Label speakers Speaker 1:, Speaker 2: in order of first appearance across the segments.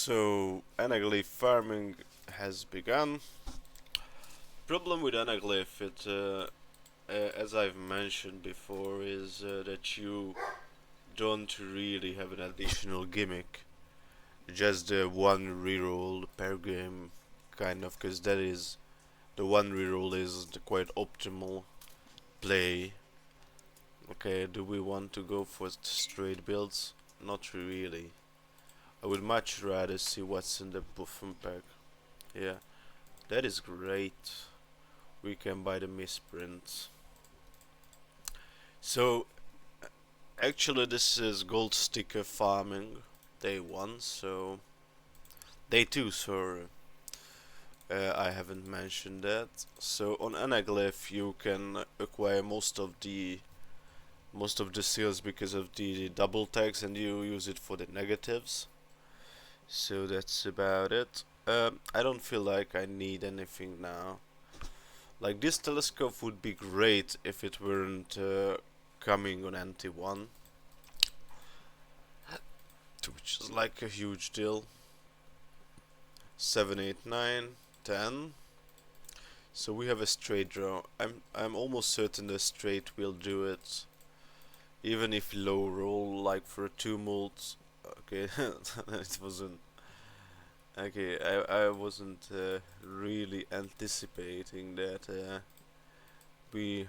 Speaker 1: So anaglyph farming has begun. Problem with anaglyph, as I've mentioned before, is that you don't really have an additional gimmick. Just the one reroll per game, kind of, because that is the one reroll is the quite optimal play. Okay, do we want to go for straight builds? Not really. I would much rather see what's in the buffon pack. Yeah, that is great. We can buy the misprints. So actually this is gold sticker farming day 1, so day 2, sorry. I haven't mentioned that. So on anaglyph you can acquire most of the seals because of the double tags, and you use it for the negatives. So that's about it. I don't feel like I need anything now. Like, this telescope would be great if it weren't coming on NT1, which is like a huge deal. 7, 8, 9, 10. So we have a straight draw. I'm almost certain the straight will do it. Even if low roll, like for a 2 mult. Okay, it wasn't. Okay, I wasn't really anticipating that we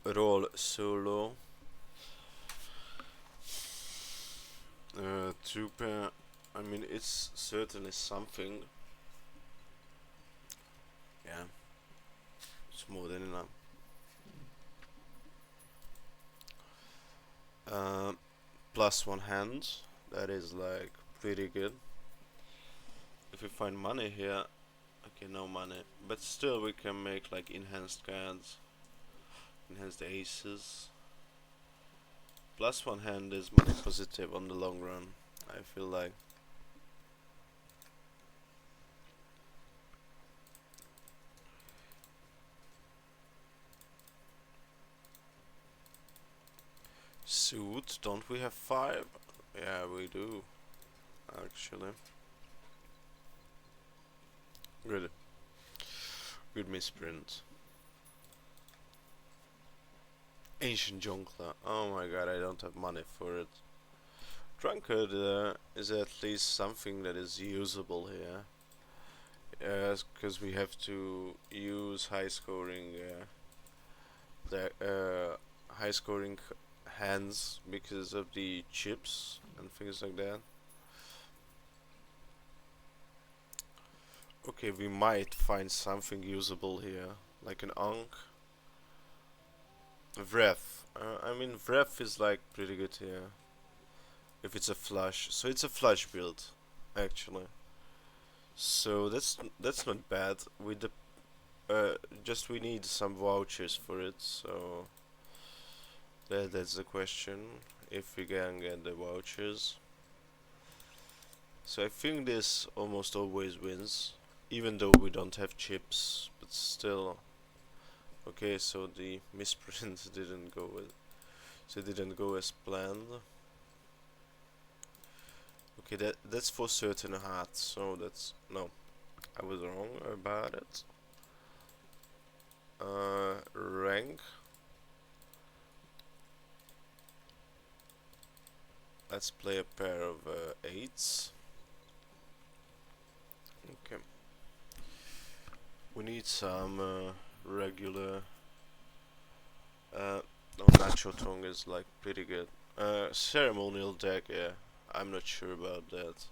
Speaker 1: roll so low. 2 pair. I mean, it's certainly something. Yeah, it's more than enough. Plus 1 hand. That is like pretty good. If we find money here, okay, no money, but still we can make like enhanced cards, enhanced aces. Plus 1 hand is money positive on the long run, I feel like. Suit, don't we have 5? Yeah, we do, actually. Good. Good misprint. Ancient Jonkla. Oh my god, I don't have money for it. Drunkard is at least something that is usable here. Because we have to use high scoring hands because of the chips and things like that. Okay, we might find something usable here, like an Ankh. Vrev. I mean, Vrev is like pretty good here. If it's a flush. So it's a flush build, actually. So that's not bad. With the just we need some vouchers for it, so that's the question, if we can get the vouchers. So I think this almost always wins, even though we don't have chips, but still. Okay, so the misprint didn't go as planned. Okay, that's for certain hard, so that's no, I was wrong about it. Rank. Let's play a pair of 8s. Okay. We need some regular. No, Nacho Tongue is like pretty good. Ceremonial deck, yeah. I'm not sure about that.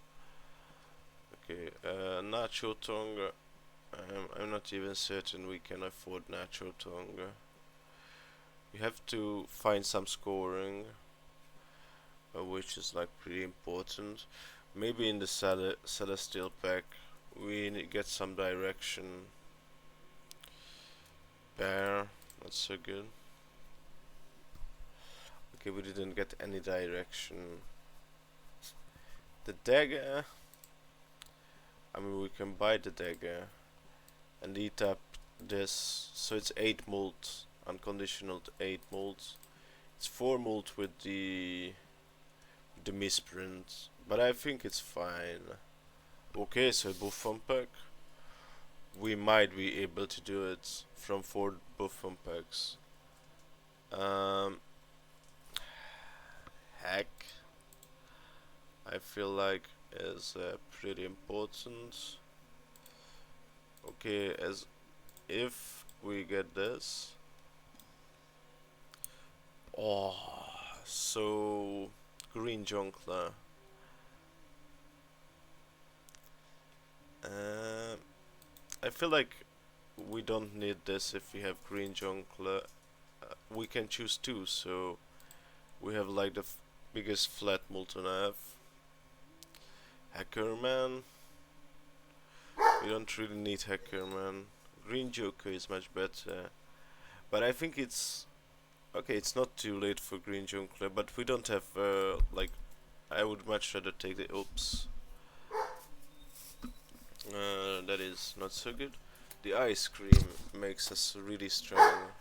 Speaker 1: Okay, Nacho Tongue. I'm not even certain we can afford Nacho Tongue. We have to find some scoring, which is like pretty important. Maybe in the Celestial pack we get some direction. Bear, not so good. Okay, we didn't get any direction. The dagger. I mean, we can buy the dagger and eat up this. So it's 8 mult, unconditional 8 mult. It's 4 mult with the the misprint, but I think it's fine. Okay, so buff pack. We might be able to do it from 4 buff packs. Hack, I feel like is pretty important. Okay, as if we get this. Oh, so green jungler. Uh, I feel like we don't need this if we have green jungler. We can choose two, so we have like the biggest flat multi-nav. Hacker man. We don't really need hacker man. Green Joker is much better, but I think it's okay. It's not too late for green jungler, but we don't have like. I would much rather take the oops. That is not so good. The ice cream makes us really strong.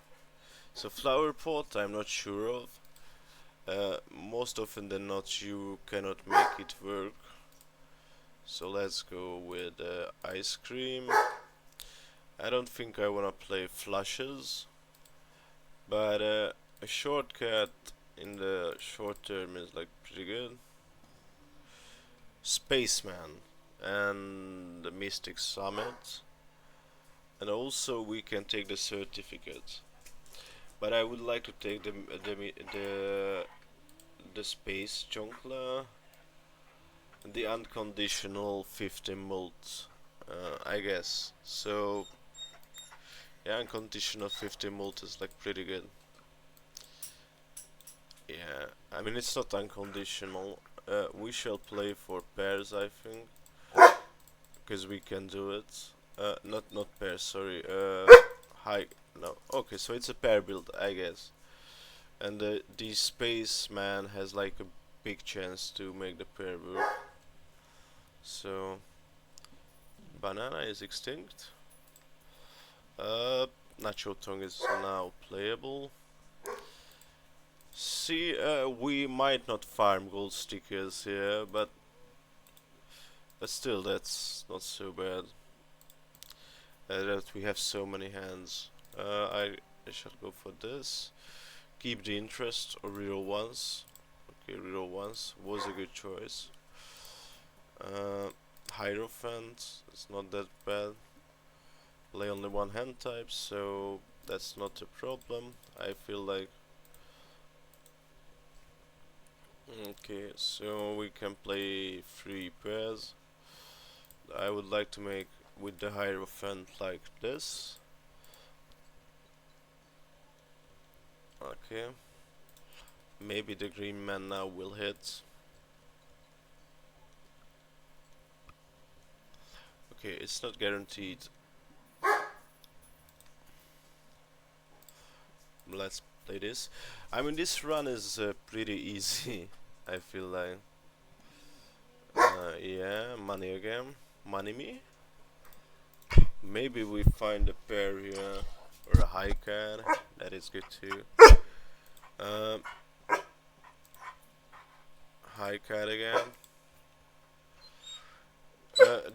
Speaker 1: So flower pot, I'm not sure of. Most often than not, you cannot make it work. So let's go with ice cream. I don't think I wanna play flushes, but a shortcut in the short term is like pretty good. Spaceman and the Mystic Summit, and also we can take the certificate. But I would like to take the space jungler, the unconditional 50 mult, I guess. So yeah, unconditional 50 mult is like pretty good. Yeah, I mean it's not unconditional. We shall play for pairs, I think, because we can do it. Not pairs, sorry. High. No. Okay, so it's a pair build, I guess. And the spaceman has like a big chance to make the pair work. So banana is extinct. Nacho tongue is now playable. See, we might not farm gold stickers here, but still, that's not so bad. That we have so many hands. I shall go for this. Keep the interest or reroll once. Okay, reroll once was a good choice. Hierophant, it's not that bad. Play only one hand type, so that's not a problem. I feel like. Okay, so we can play 3 pairs. I would like to make with the Hierophant like this. Okay. Maybe the green man now will hit. Okay, it's not guaranteed. Let's play this. I mean, this run is pretty easy. I feel like. Yeah, money again. Money me? Maybe we find a pair here or a high card. That is good too. Um, high card again.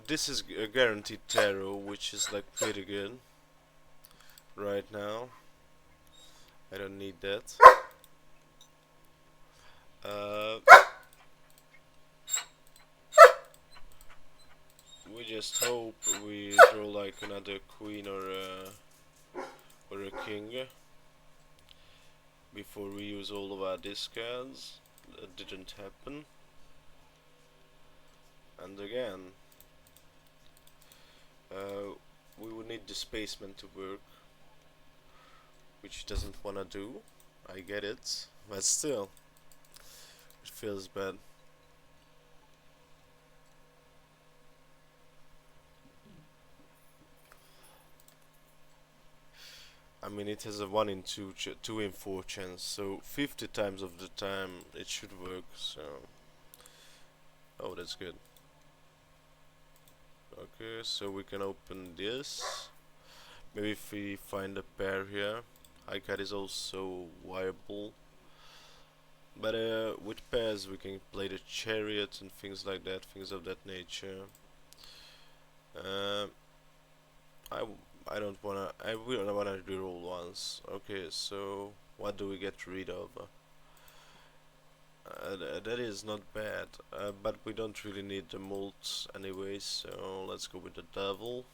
Speaker 1: This is a guaranteed tarot, which is like pretty good right now. I don't need that. Uh, we just hope we draw like another queen or a king before we use all of our discards. That didn't happen. And again, we would need the spaceman to work, which doesn't wanna do. I get it, but still, it feels bad. I mean, it has a 1 in 2, 2 in 4 chance, so 50 times of the time it should work, so. Oh, that's good. Okay, so we can open this. Maybe if we find a pair here. High cat is also viable. But with pairs we can play the chariot and things like that, things of that nature. Um, I I don't wanna. I really wanna reroll once. Okay, so what do we get rid of? That is not bad, but we don't really need the molds anyway, so let's go with the devil.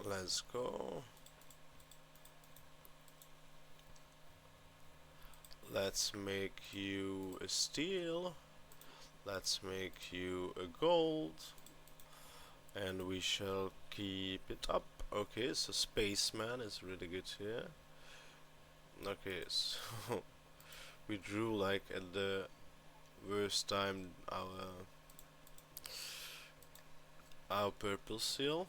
Speaker 1: Let's go. Let's make you a steel. Let's make you a gold. And we shall keep it up. Okay, so Spaceman is really good here. Okay, so we drew like at the worst time our purple seal.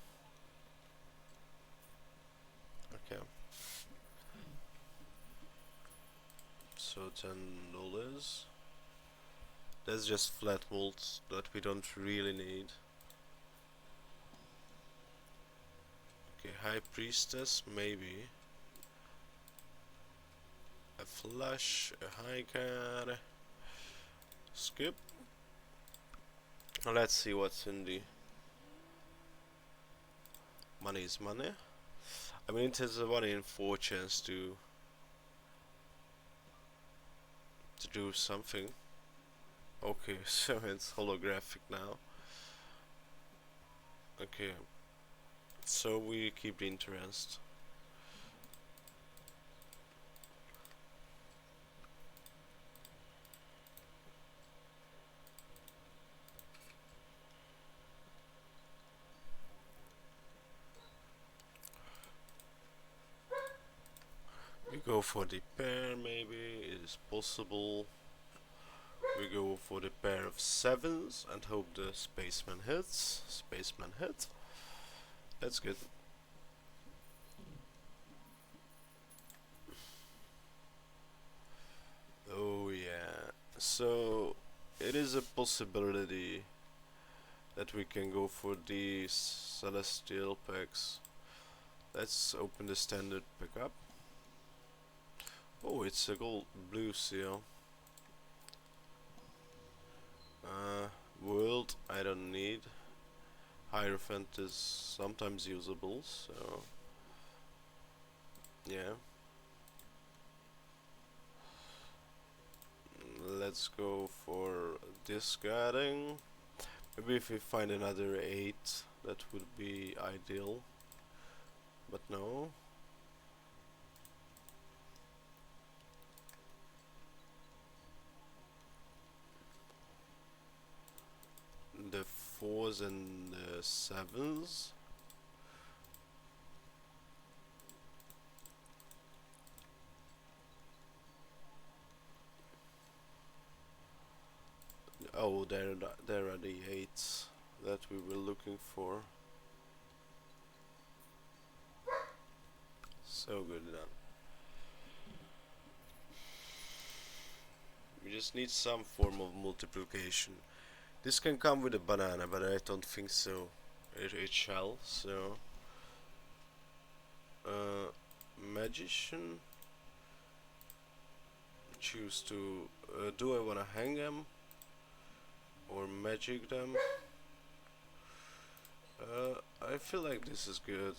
Speaker 1: Okay. So $10. That's just flat molds that we don't really need. Okay, High Priestess, maybe. A flush, a high card. Skip. Now let's see what's in the money is money. I mean, it has a 1 in 4 chance to do something. Okay, so it's holographic now. Okay, so we keep the interest. We go for the pair, maybe it is possible. We go for the pair of 7s and hope the spaceman hits. Spaceman hit. That's good. Oh yeah. So it is a possibility that we can go for these celestial packs. Let's open the standard pickup. Oh, it's a gold blue seal. World I don't need. Hierophant is sometimes usable, so yeah. Let's go for discarding. Maybe if we find another 8, that would be ideal. But no. The 4s and the 7s. Oh, there are the 8s that we were looking for. So good done. We just need some form of multiplication. This can come with a banana, but I don't think so. It shall, so... Magician... Choose to... do I wanna hang them? Or magic them? I feel like this is good.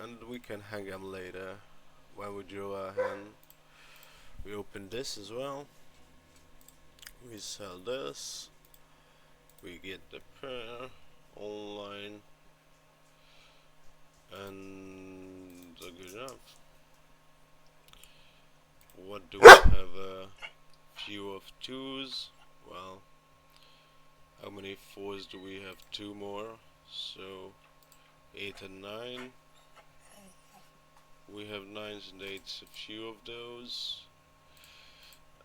Speaker 1: And we can hang them later. When we draw a hand. We open this as well. We sell this. We get the pair online, and good enough. What do we have? A few of 2s. Well, how many 4s do we have? 2 more, so 8 and 9. We have 9s and 8s, a few of those.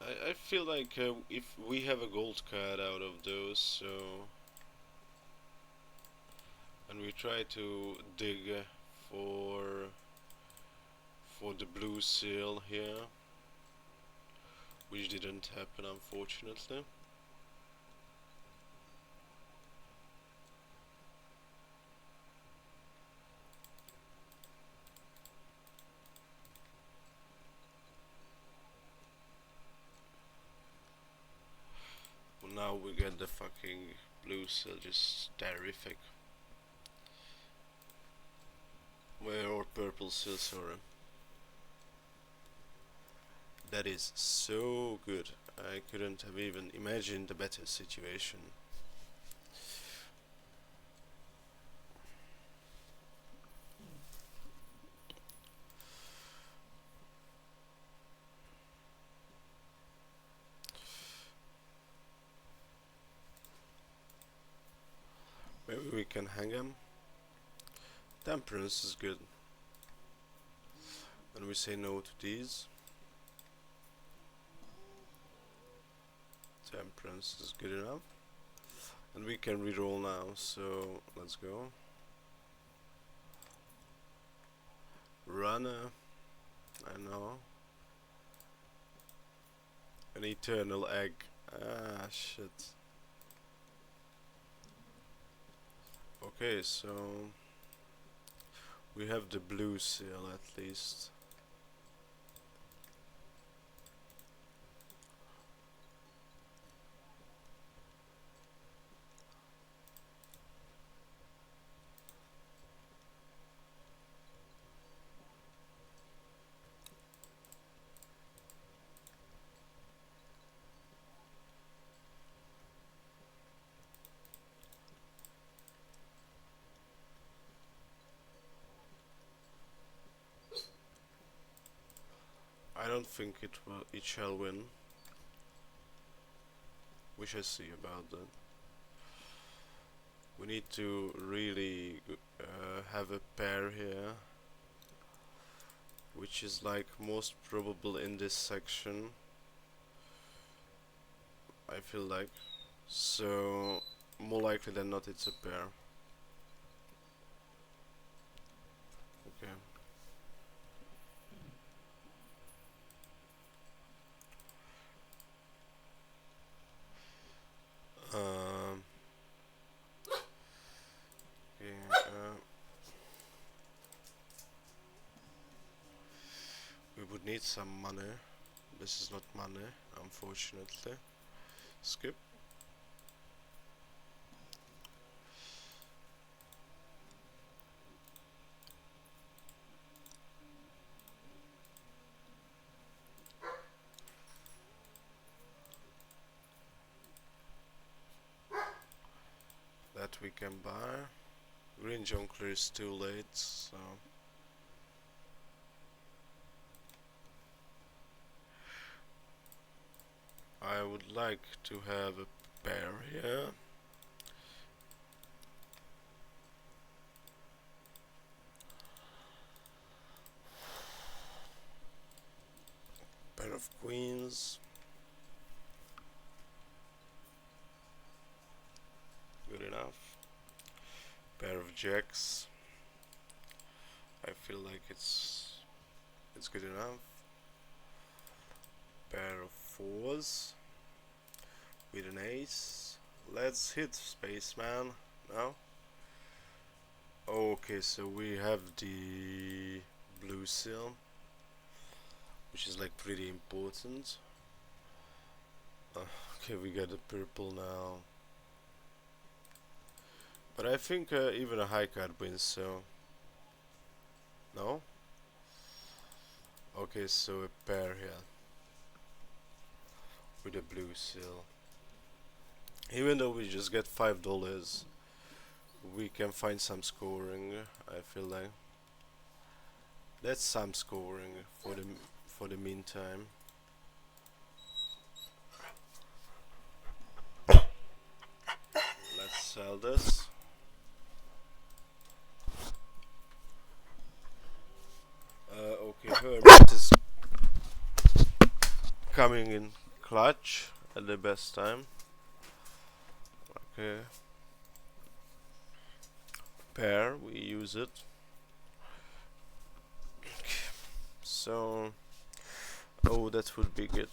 Speaker 1: I feel like if we have a gold card out of those, so... And we try to dig for the blue seal here, which didn't happen unfortunately. Now we get the fucking blue seal, just terrific. Or purple seal, sorry. That is so good. I couldn't have even imagined a better situation. Maybe we can hang him. Temperance is good. And we say no to these. Temperance is good enough. And we can reroll now, so let's go. Runner. I know. An eternal egg. Ah, shit. Okay, so we have the blue seal at least. I don't think it shall win. We shall see about that. We need to really have a pair here, which is like most probable in this section, I feel like. So more likely than not it's a pair. Okay. Okay, we would need some money. This is not money, unfortunately. Skip. That we can buy. Green Jonker is too late, so I would like to have a pair here. Pair of queens. Good enough. Pair of jacks. I feel like it's good enough. Pair of fours with an ace. Let's hit Spaceman now. Okay, so we have the blue seal, which is like pretty important. Okay, we got a purple now. But I think even a high card wins, so... No? Okay, so a pair here. With a blue seal. Even though we just get $5, we can find some scoring, I feel like. That's some scoring for the meantime. Let's sell this. Okay, Hermit is coming in clutch at the best time. Okay. Pair, we use it. So, oh, that would be good.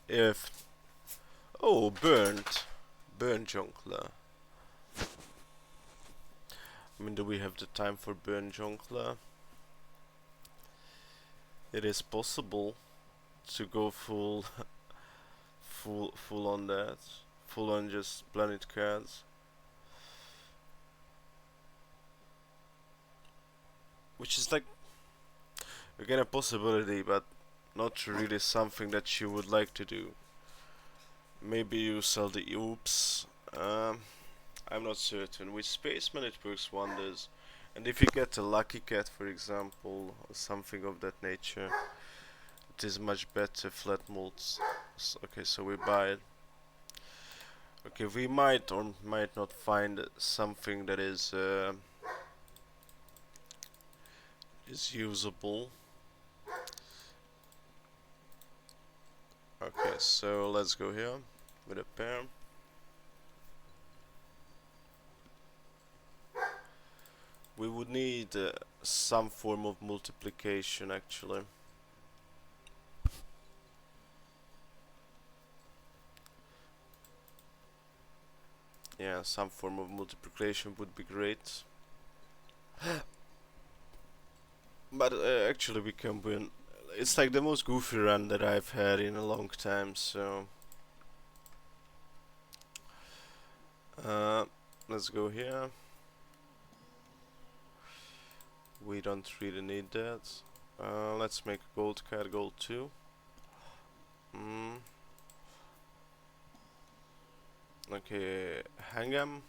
Speaker 1: If, oh, burnt Jonkler. I mean, do we have the time for burnt Jonkler? It is possible to go full on that. full on just planet cards. Which is like, again, a possibility, but not really something that you would like to do. Maybe you sell the oops. I'm not certain. With Spaceman it works wonders. And if you get a lucky cat, for example, or something of that nature, it is much better flat molds. Okay, so we buy it. Okay, we might or might not find something that is usable. Okay, so let's go here with a pair. We would need some form of multiplication actually. Yeah, some form of multiplication would be great. But actually we can win. It's like the most goofy run that I've had in a long time, so uh, let's go here. We don't really need that. Let's make a gold card, gold 2. Okay, Hangam.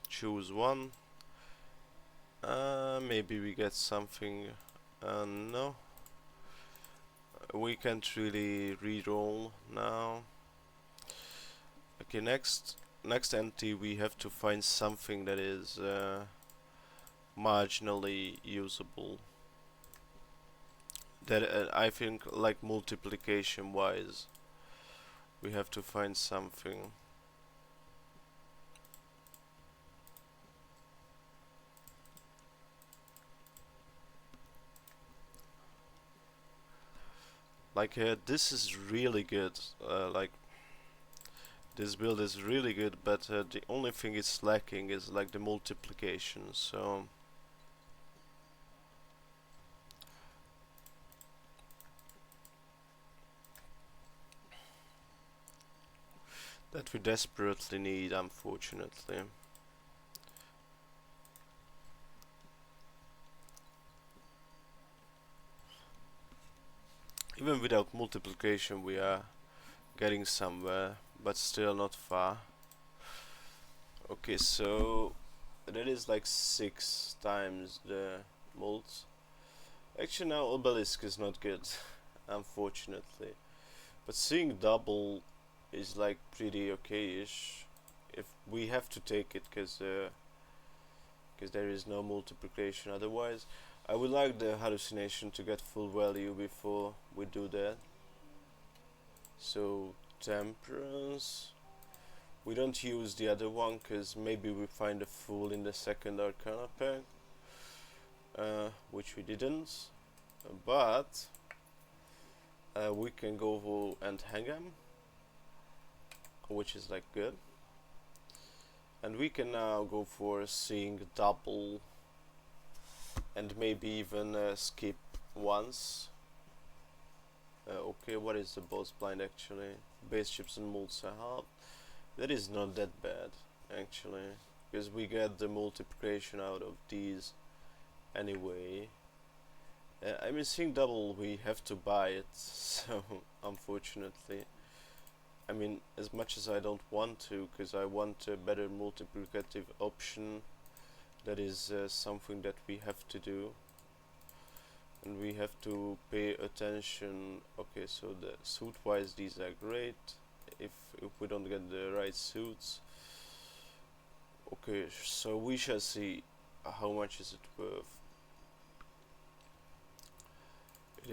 Speaker 1: Choose one. Maybe we get something. No. We can't really reroll now. Okay, next entity we have to find something that is marginally usable. That I think, like multiplication wise, we have to find something. Like this is really good. Like this build is really good, but the only thing it's lacking is like the multiplication. So that we desperately need, unfortunately. Even without multiplication we are getting somewhere, but still not far. Okay, so that is like 6 times the molds. Actually now obelisk is not good, unfortunately. But seeing double is like pretty okay-ish. If we have to take it, because there is no multiplication otherwise. I would like the hallucination to get full value before we do that. So temperance. We don't use the other one because maybe we find a fool in the second arcana pack, which we didn't. But we can go and hang him, which is like good. And we can now go for seeing double and maybe even skip once. Okay, what is the boss blind actually? Base chips and molds a half. That is not that bad actually, because we get the multiplication out of these anyway. I mean, seeing double we have to buy it, so unfortunately. I mean, as much as I don't want to, because I want a better multiplicative option, that is something that we have to do. And we have to pay attention. Okay, so the suit wise these are great. If we don't get the right suits. Okay, so we shall see how much is it worth. It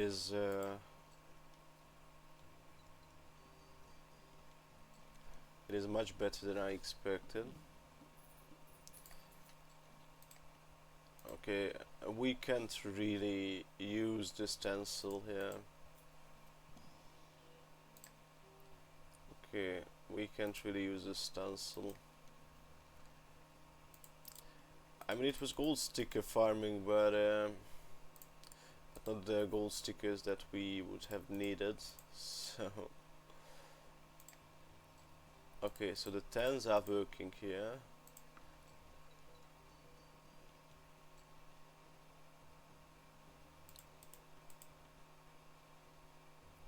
Speaker 1: is much better than I expected. Okay, we can't really use the stencil here. Okay, we can't really use the stencil. I mean, it was gold sticker farming, but not the gold stickers that we would have needed. So okay, so the 10s are working here.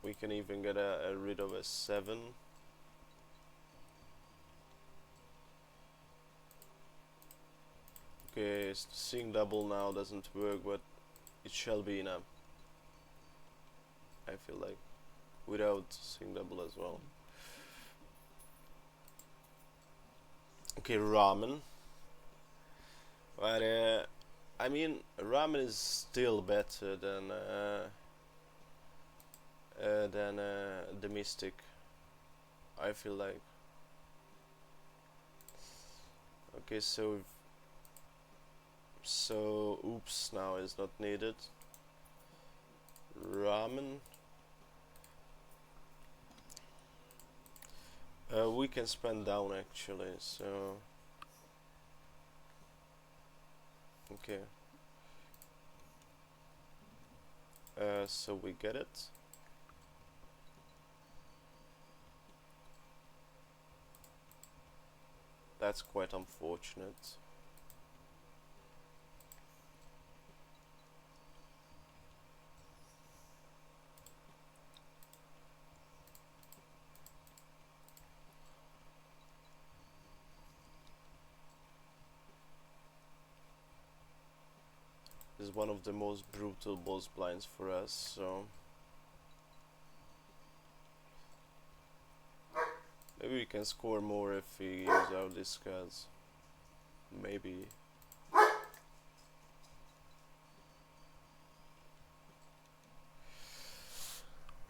Speaker 1: We can even get rid of a 7. Okay, seeing double now doesn't work, but it shall be enough. I feel like without seeing double as well. Okay, ramen. But I mean, ramen is still better than the Mystic. I feel like. Okay, so oops now is not needed. Ramen. We can spend down actually, so okay. So we get it. That's quite unfortunate. This is one of the most brutal boss blinds for us, so maybe we can score more if we use our discards. Maybe.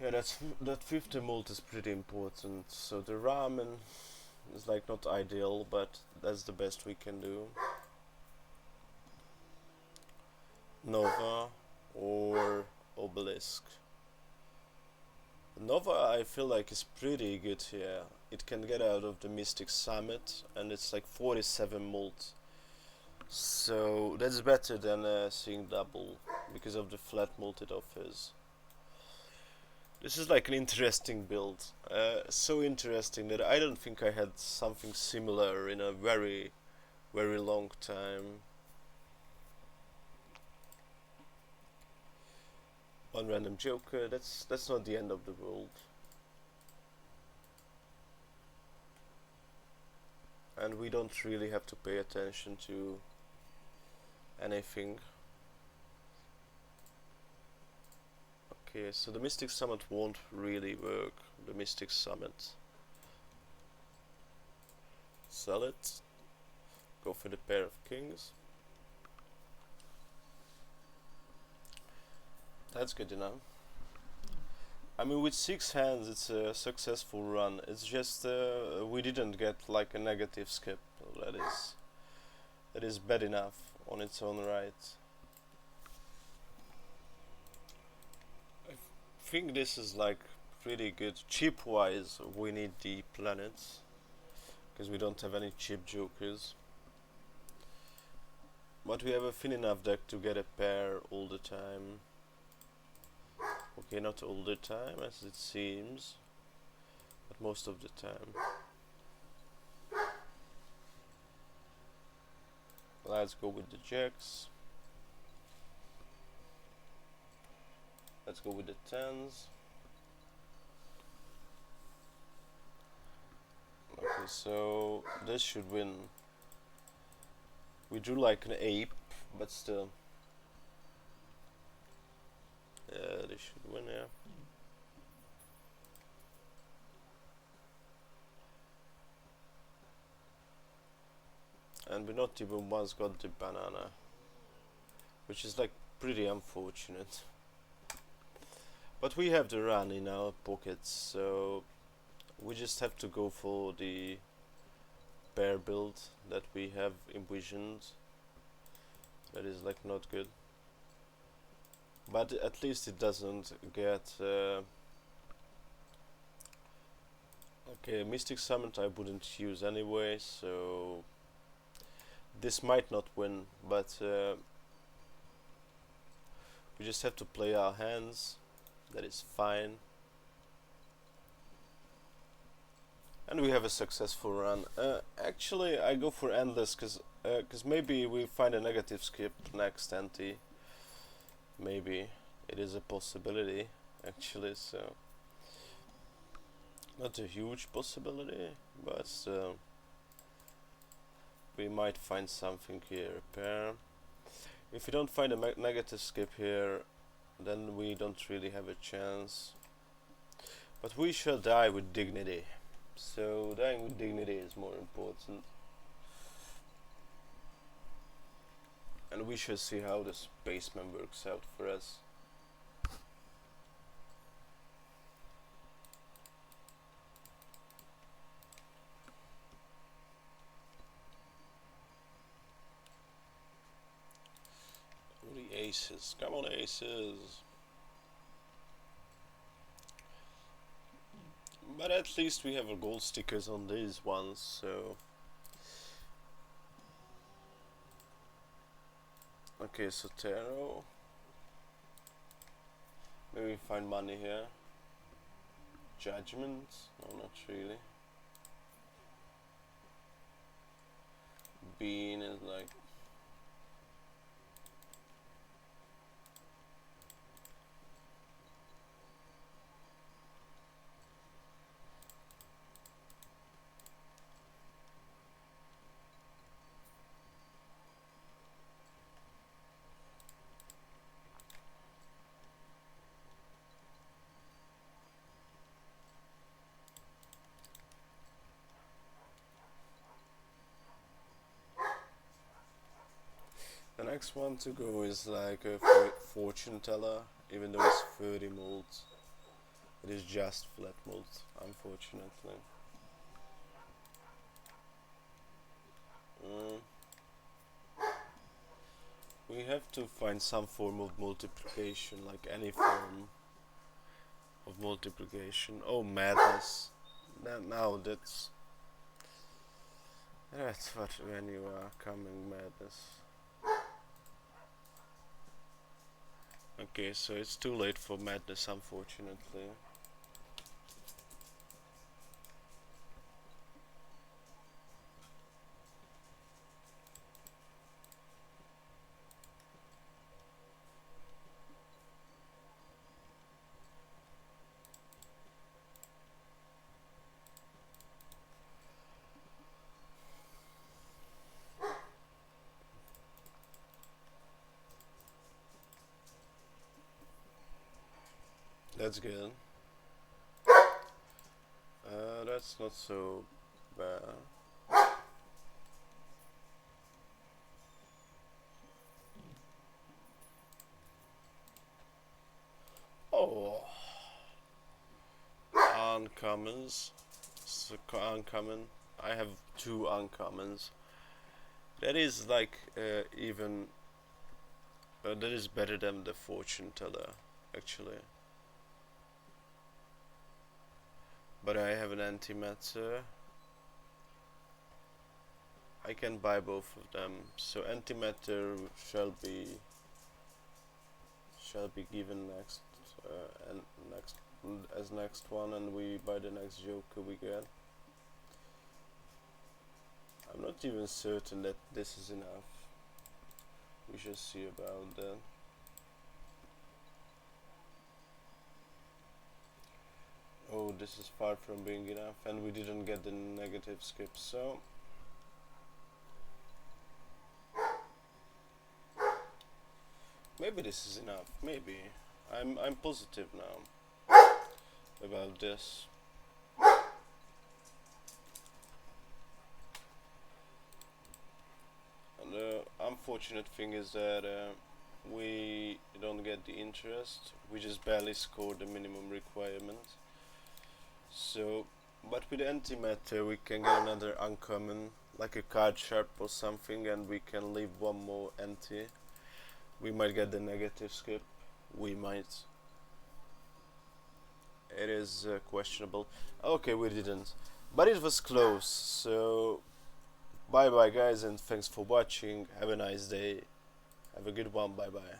Speaker 1: Yeah, that 50 mult is pretty important. So the ramen is like not ideal, but that's the best we can do. Nova or Obelisk. Nova I feel like is pretty good here. It can get out of the Mystic Summit and it's like 47 mult. So that's better than seeing double because of the flat mult it offers. This is like an interesting build. So interesting that I don't think I had something similar in a very long time. One random joker, that's not the end of the world. And we don't really have to pay attention to anything. Okay, so the Mystic Summit won't really work. The Mystic Summit. Sell it. Go for the pair of kings. That's good enough. I mean, with 6 hands it's a successful run. It's just we didn't get like a negative skip. That is bad enough on its own right. I think this is like pretty good. Chip wise we need the planets because we don't have any chip jokers. But we have a thin enough deck to get a pair all the time. Okay, not all the time as it seems, but most of the time. Let's go with the jacks. Let's go with the 10s. Okay, so this should win. We drew like an ape, but still. Yeah, they should win, yeah. And we not even once got the banana, which is like pretty unfortunate. But we have the run in our pockets, so we just have to go for the pair build that we have envisioned. That is like not good. But at least it doesn't get okay, Mystic Summit I wouldn't use anyway, so this might not win, but We just have to play our hands. That is fine. And we have a successful run. Actually, I go for endless because maybe we find a negative skip next ante. Maybe it is a possibility, actually. So not a huge possibility, but still, we might find something here. Pair. If we don't find a negative skip here, then we don't really have a chance. But we shall die with dignity. So dying with dignity is more important. And we shall see how the spaceman works out for us. Oh, the aces. Come on, aces. But at least we have a gold stickers on these ones, so... Okay, so tarot. Maybe find money here. Judgment? No, not really. Bean is like... The next one to go is like a fortune teller, even though it's 30 molds. It is just flat molds, unfortunately. We have to find some form of multiplication, like any form of multiplication. Oh, madness. Now that's what when you are coming, madness. Okay, so it's too late for madness, unfortunately. That's good. That's not so bad. Oh, uncommons. So uncommon. I have 2 uncommons. That is like even. That is better than the fortune teller, actually. But I have an antimatter. I can buy both of them. So antimatter shall be given next and next one, and we buy the next joker we get. I'm not even certain that this is enough. We shall see about that. Oh, this is far from being enough, and we didn't get the negative skip, so maybe this is enough. Maybe I'm positive now about this. And the unfortunate thing is that we don't get the interest. We just barely scored the minimum requirement. So, but with antimatter we can get another uncommon, like a card sharp or something, and we can leave one more empty. We might get the negative skip. We might. It is questionable. Okay, we didn't. But it was close. So, bye bye guys, and thanks for watching. Have a nice day. Have a good one. Bye bye.